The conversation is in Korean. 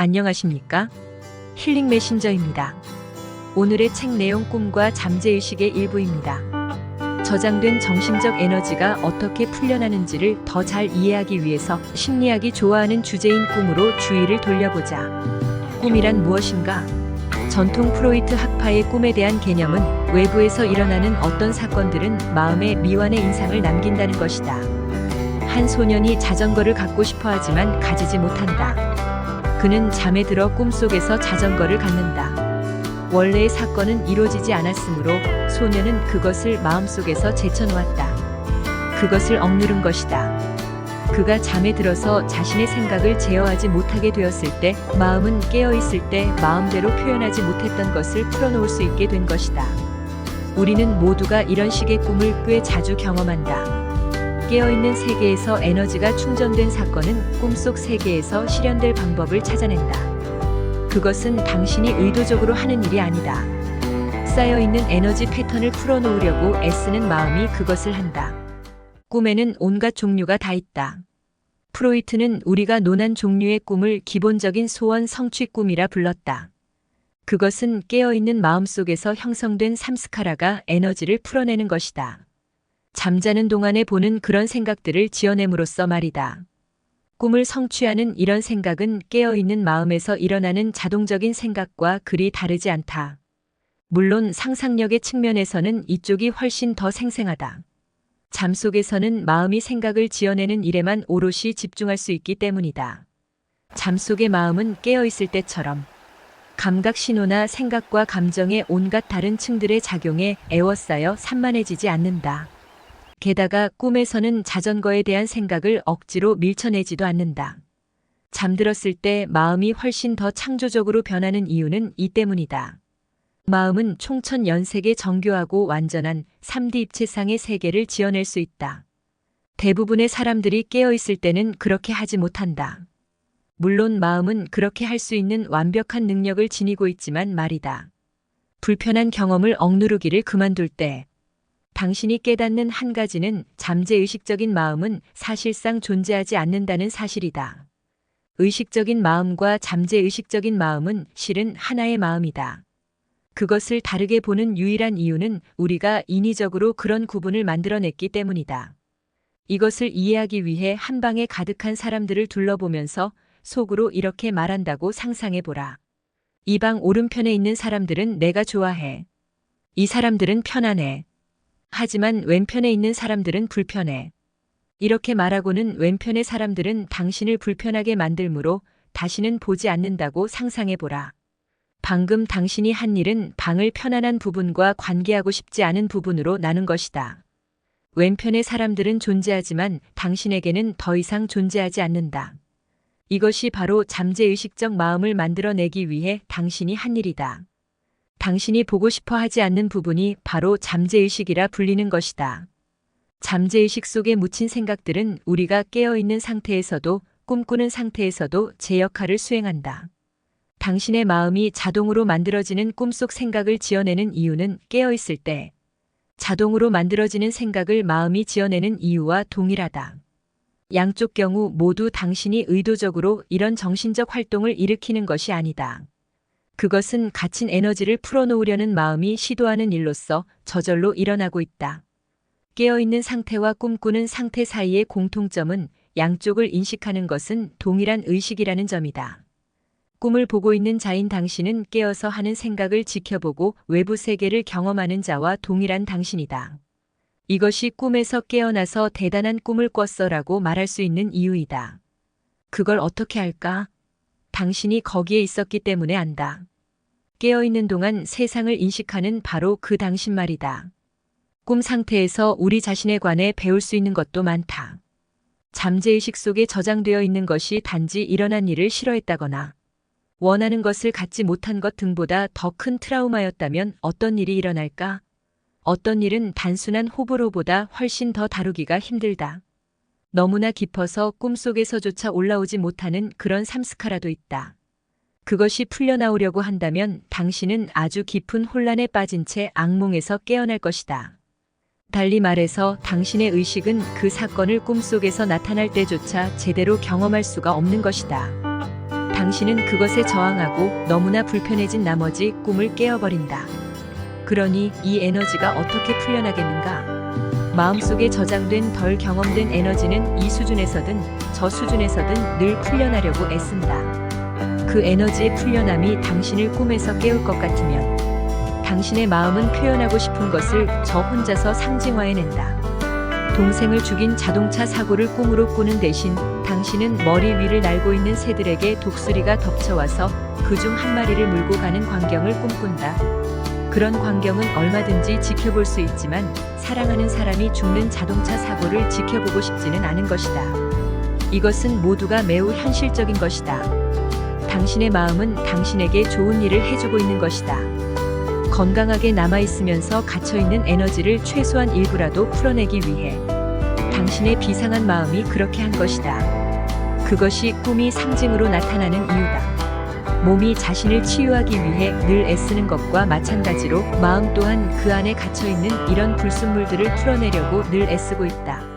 안녕하십니까? 힐링 메신저입니다. 오늘의 책 내용 꿈과 잠재의식의 일부입니다. 저장된 정신적 에너지가 어떻게 풀려나는지를 더 잘 이해하기 위해서 심리학이 좋아하는 주제인 꿈으로 주의를 돌려보자. 꿈이란 무엇인가? 전통 프로이트 학파의 꿈에 대한 개념은 외부에서 일어나는 어떤 사건들은 마음에 미완의 인상을 남긴다는 것이다. 한 소년이 자전거를 갖고 싶어 하지만 가지지 못한다. 그는 잠에 들어 꿈속에서 자전거를 갖는다. 원래의 사건은 이루어지지 않았으므로 소년은 그것을 마음속에서 제쳐놓았다. 그것을 억누른 것이다. 그가 잠에 들어서 자신의 생각을 제어하지 못하게 되었을 때, 마음은 깨어있을 때 마음대로 표현하지 못했던 것을 풀어놓을 수 있게 된 것이다. 우리는 모두가 이런 식의 꿈을 꽤 자주 경험한다. 깨어있는 세계에서 에너지가 충전된 사건은 꿈속 세계에서 실현될 방법을 찾아낸다. 그것은 당신이 의도적으로 하는 일이 아니다. 쌓여있는 에너지 패턴을 풀어놓으려고 애쓰는 마음이 그것을 한다. 꿈에는 온갖 종류가 다 있다. 프로이트는 우리가 논한 종류의 꿈을 기본적인 소원 성취 꿈이라 불렀다. 그것은 깨어있는 마음속에서 형성된 삼스카라가 에너지를 풀어내는 것이다. 잠자는 동안에 보는 그런 생각들을 지어냄으로써 말이다. 꿈을 성취하는 이런 생각은 깨어있는 마음에서 일어나는 자동적인 생각과 그리 다르지 않다. 물론 상상력의 측면에서는 이쪽이 훨씬 더 생생하다. 잠 속에서는 마음이 생각을 지어내는 일에만 오롯이 집중할 수 있기 때문이다. 잠 속의 마음은 깨어있을 때처럼 감각 신호나 생각과 감정의 온갖 다른 층들의 작용에 에워싸여 산만해지지 않는다. 게다가 꿈에서는 자전거에 대한 생각을 억지로 밀쳐내지도 않는다. 잠들었을 때 마음이 훨씬 더 창조적으로 변하는 이유는 이 때문이다. 마음은 총천연색의 정교하고 완전한 3D 입체상의 세계를 지어낼 수 있다. 대부분의 사람들이 깨어있을 때는 그렇게 하지 못한다. 물론 마음은 그렇게 할 수 있는 완벽한 능력을 지니고 있지만 말이다. 불편한 경험을 억누르기를 그만둘 때 당신이 깨닫는 한 가지는 잠재의식적인 마음은 사실상 존재하지 않는다는 사실이다. 의식적인 마음과 잠재의식적인 마음은 실은 하나의 마음이다. 그것을 다르게 보는 유일한 이유는 우리가 인위적으로 그런 구분을 만들어냈기 때문이다. 이것을 이해하기 위해 한 방에 가득한 사람들을 둘러보면서 속으로 이렇게 말한다고 상상해보라. 이 방 오른편에 있는 사람들은 내가 좋아해. 이 사람들은 편안해. 하지만 왼편에 있는 사람들은 불편해. 이렇게 말하고는 왼편의 사람들은 당신을 불편하게 만들므로 다시는 보지 않는다고 상상해보라. 방금 당신이 한 일은 방을 편안한 부분과 관계하고 싶지 않은 부분으로 나눈 것이다. 왼편의 사람들은 존재하지만 당신에게는 더 이상 존재하지 않는다. 이것이 바로 잠재의식적 마음을 만들어내기 위해 당신이 한 일이다. 당신이 보고 싶어 하지 않는 부분이 바로 잠재의식이라 불리는 것이다. 잠재의식 속에 묻힌 생각들은 우리가 깨어있는 상태에서도 꿈꾸는 상태에서도 제 역할을 수행한다. 당신의 마음이 자동으로 만들어지는 꿈속 생각을 지어내는 이유는 깨어있을 때 자동으로 만들어지는 생각을 마음이 지어내는 이유와 동일하다. 양쪽 경우 모두 당신이 의도적으로 이런 정신적 활동을 일으키는 것이 아니다. 그것은 갇힌 에너지를 풀어놓으려는 마음이 시도하는 일로서 저절로 일어나고 있다. 깨어있는 상태와 꿈꾸는 상태 사이의 공통점은 양쪽을 인식하는 것은 동일한 의식이라는 점이다. 꿈을 보고 있는 자인 당신은 깨어서 하는 생각을 지켜보고 외부 세계를 경험하는 자와 동일한 당신이다. 이것이 꿈에서 깨어나서 대단한 꿈을 꿨어라고 말할 수 있는 이유이다. 그걸 어떻게 할까? 당신이 거기에 있었기 때문에 안다. 깨어있는 동안 세상을 인식하는 바로 그 당신 말이다. 꿈 상태에서 우리 자신에 관해 배울 수 있는 것도 많다. 잠재의식 속에 저장되어 있는 것이 단지 일어난 일을 싫어했다거나 원하는 것을 갖지 못한 것 등보다 더 큰 트라우마였다면 어떤 일이 일어날까? 어떤 일은 단순한 호불호보다 훨씬 더 다루기가 힘들다. 너무나 깊어서 꿈속에서조차 올라오지 못하는 그런 삼스카라도 있다. 그것이 풀려나오려고 한다면 당신은 아주 깊은 혼란에 빠진 채 악몽에서 깨어날 것이다. 달리 말해서 당신의 의식은 그 사건을 꿈속에서 나타날 때조차 제대로 경험할 수가 없는 것이다. 당신은 그것에 저항하고 너무나 불편해진 나머지 꿈을 깨어버린다. 그러니 이 에너지가 어떻게 풀려나겠는가? 마음속에 저장된 덜 경험된 에너지는 이 수준에서든 저 수준에서든 늘 풀려나려고 애쓴다. 그 에너지의 풀려남이 당신을 꿈에서 깨울 것 같으면 당신의 마음은 표현하고 싶은 것을 저 혼자서 상징화해낸다. 동생을 죽인 자동차 사고를 꿈으로 꾸는 대신 당신은 머리 위를 날고 있는 새들에게 독수리가 덮쳐와서 그중 한 마리를 물고 가는 광경을 꿈꾼다. 그런 광경은 얼마든지 지켜볼 수 있지만 사랑하는 사람이 죽는 자동차 사고를 지켜보고 싶지는 않은 것이다. 이것은 모두가 매우 현실적인 것이다. 당신의 마음은 당신에게 좋은 일을 해주고 있는 것이다. 건강하게 남아있으면서 갇혀있는 에너지를 최소한 일부라도 풀어내기 위해 당신의 비상한 마음이 그렇게 한 것이다. 그것이 꿈이 상징으로 나타나는 이유다. 몸이 자신을 치유하기 위해 늘 애쓰는 것과 마찬가지로 마음 또한 그 안에 갇혀있는 이런 불순물들을 풀어내려고 늘 애쓰고 있다.